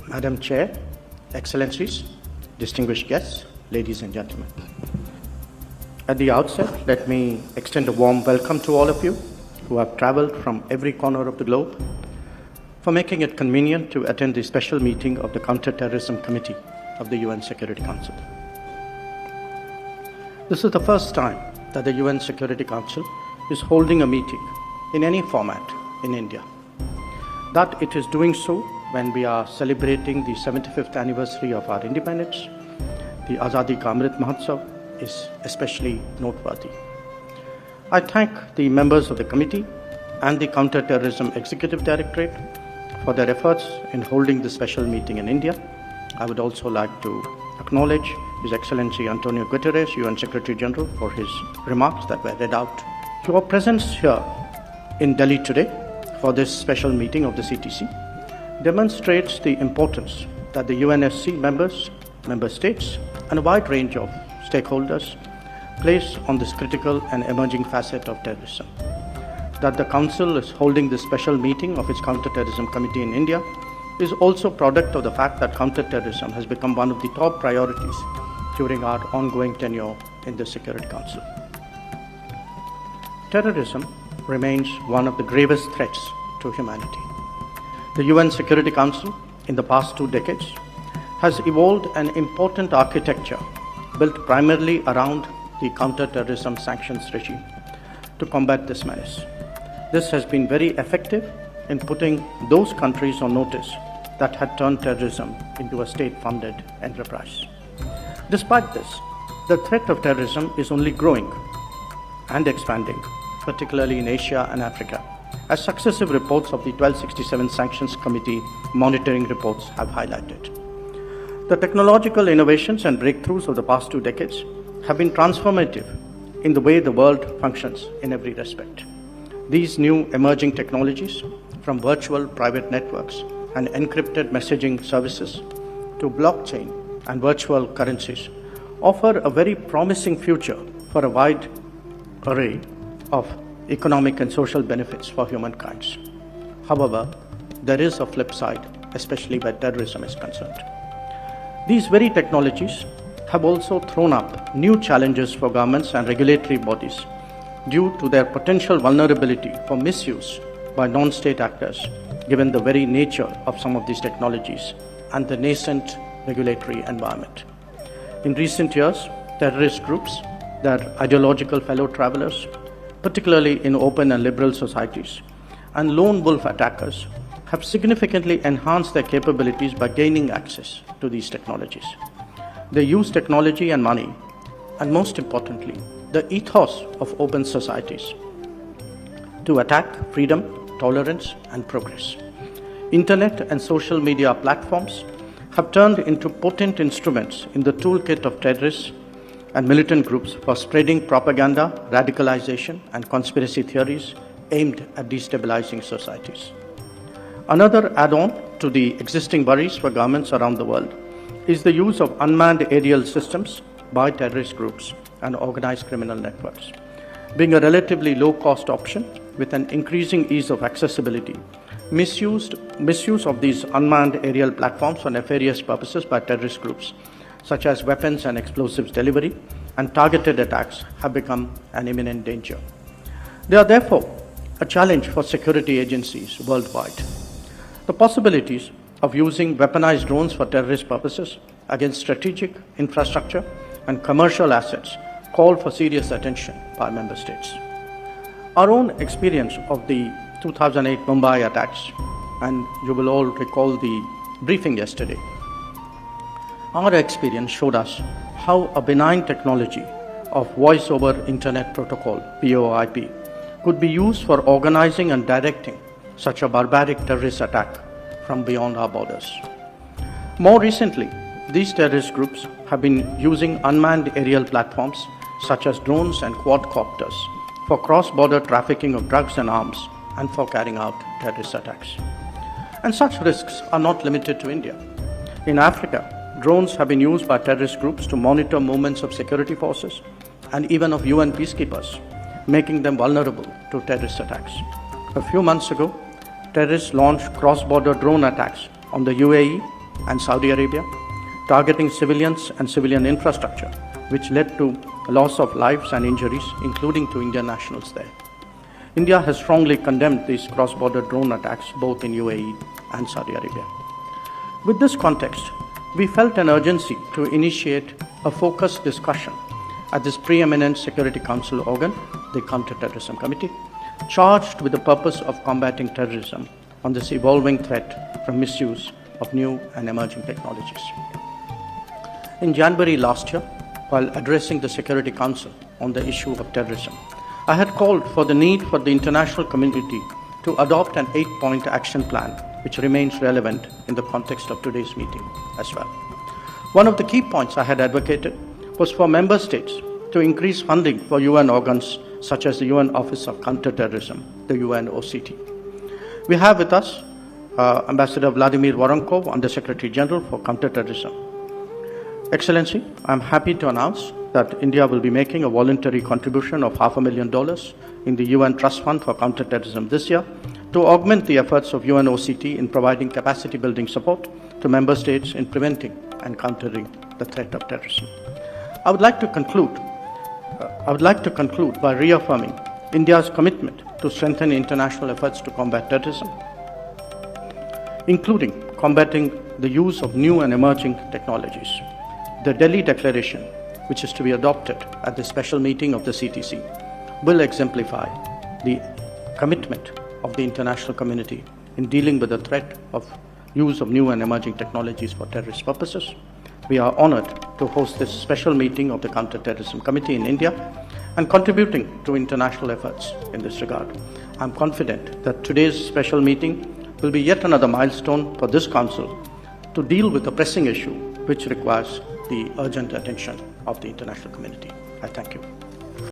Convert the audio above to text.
Madam Chair, Excellencies, distinguished guests, ladies and gentlemen. At the outset, let me extend a warm welcome to all of you who have traveled from every corner of the globe for making it convenient to attend the special meeting of the Counter-Terrorism Committee of the UN Security Council. This is the first time that the UN Security Council is holding a meeting in any format in India. That it is doing so when we are celebrating the 75th anniversary of our independence, the Azadi Ka Amrit Mahotsav, is especially noteworthy. I thank the members of the committee and the Counter-Terrorism Executive Directorate for their efforts in holding this special meeting in India. I would also like to acknowledge His Excellency Antonio Guterres, UN Secretary General, for his remarks that were read out. Your presence here in Delhi today for this special meeting of the CTC demonstrates the importance that the UNSC members, member states, and a wide range of stakeholders place on this critical and emerging facet of terrorism. That the Council is holding this special meeting of its Counter-Terrorism Committee in India is also a product of the fact that counter-terrorism has become one of the top priorities during our ongoing tenure in the Security Council. Terrorism remains one of the gravest threats to humanity. The UN Security Council, in the past 2 decades, has evolved an important architecture built primarily around the counter-terrorism sanctions regime to combat this menace. This has been very effective in putting those countries on notice that had turned terrorism into a state-funded enterprise. Despite this, the threat of terrorism is only growing and expanding, particularly in Asia and Africa, as successive reports of the 1267 Sanctions Committee monitoring reports have highlighted. The technological innovations and breakthroughs of the past 2 decades have been transformative in the way the world functions in every respect. These new emerging technologies, from virtual private networks and encrypted messaging services to blockchain and virtual currencies, offer a very promising future for a wide array of economic and social benefits for humankind. However, there is a flip side, especially where terrorism is concerned. These very technologies have also thrown up new challenges for governments and regulatory bodies due to their potential vulnerability for misuse by non-state actors, given the very nature of some of these technologies and the nascent regulatory environment. In recent years, terrorist groups, their ideological fellow travelers, particularly in open and liberal societies, and lone wolf attackers have significantly enhanced their capabilities by gaining access to these technologies. They use technology and money, and most importantly, the ethos of open societies, to attack freedom, tolerance, and progress. Internet and social media platforms have turned into potent instruments in the toolkit of terrorists and militant groups for spreading propaganda, radicalization, and conspiracy theories aimed at destabilizing societies. Another add-on to the existing worries for governments around the world is the use of unmanned aerial systems by terrorist groups and organized criminal networks. Being a relatively low-cost option with an increasing ease of accessibility, misuse of these unmanned aerial platforms for nefarious purposes by terrorist groups, such as weapons and explosives delivery and targeted attacks, have become an imminent danger. They are therefore a challenge for security agencies worldwide. The possibilities of using weaponized drones for terrorist purposes against strategic infrastructure and commercial assets call for serious attention by member states. Our own experience of the 2008 Mumbai attacks, and you will all recall the briefing yesterday, our experience showed us how a benign technology of Voice over Internet Protocol, VoIP, could be used for organizing and directing such a barbaric terrorist attack from beyond our borders. More recently, these terrorist groups have been using unmanned aerial platforms such as drones and quadcopters for cross-border trafficking of drugs and arms and for carrying out terrorist attacks. And such risks are not limited to India. In Africa, drones have been used by terrorist groups to monitor movements of security forces and even of UN peacekeepers, making them vulnerable to terrorist attacks. A few months ago, terrorists launched cross-border drone attacks on the UAE, and Saudi Arabia, targeting civilians and civilian infrastructure, which led to loss of lives and injuries, including to Indian nationals there. India has strongly condemned these cross-border drone attacks both in UAE and Saudi Arabia. With this context, we felt an urgency to initiate a focused discussion at this preeminent Security Council organ, the Counter-Terrorism Committee, charged with the purpose of combating terrorism on this evolving threat from misuse of new and emerging technologies. In January last year, while addressing the Security Council on the issue of terrorism, I had called for the need for the international community to adopt an 8-point action plan, which remains relevant in the context of today's meeting as well. One of the key points I had advocated was for member states to increase funding for UN organs such as the UN Office of Counter-Terrorism, the UNOCT. We have with us Ambassador Vladimir Voronkov, Under-Secretary General for Counter-Terrorism. Excellency, I am happy to announce that India will be making a voluntary contribution of $500,000 in the UN Trust Fund for Counter-Terrorism this year to augment the efforts of UNOCT in providing capacity building support to member states in preventing and countering the threat of terrorism. I would like to conclude by reaffirming India's commitment to strengthen international efforts to combat terrorism, including combating the use of new and emerging technologies. The Delhi Declaration, which is to be adopted at the special meeting of the CTC, will exemplify the commitment of the international community in dealing with the threat of use of new and emerging technologies for terrorist purposes. We are honored to host this special meeting of the Counter-Terrorism Committee in India and contributing to international efforts in this regard. I am confident that today's special meeting will be yet another milestone for this Council to deal with a pressing issue which requires the urgent attention of the international community. I thank you.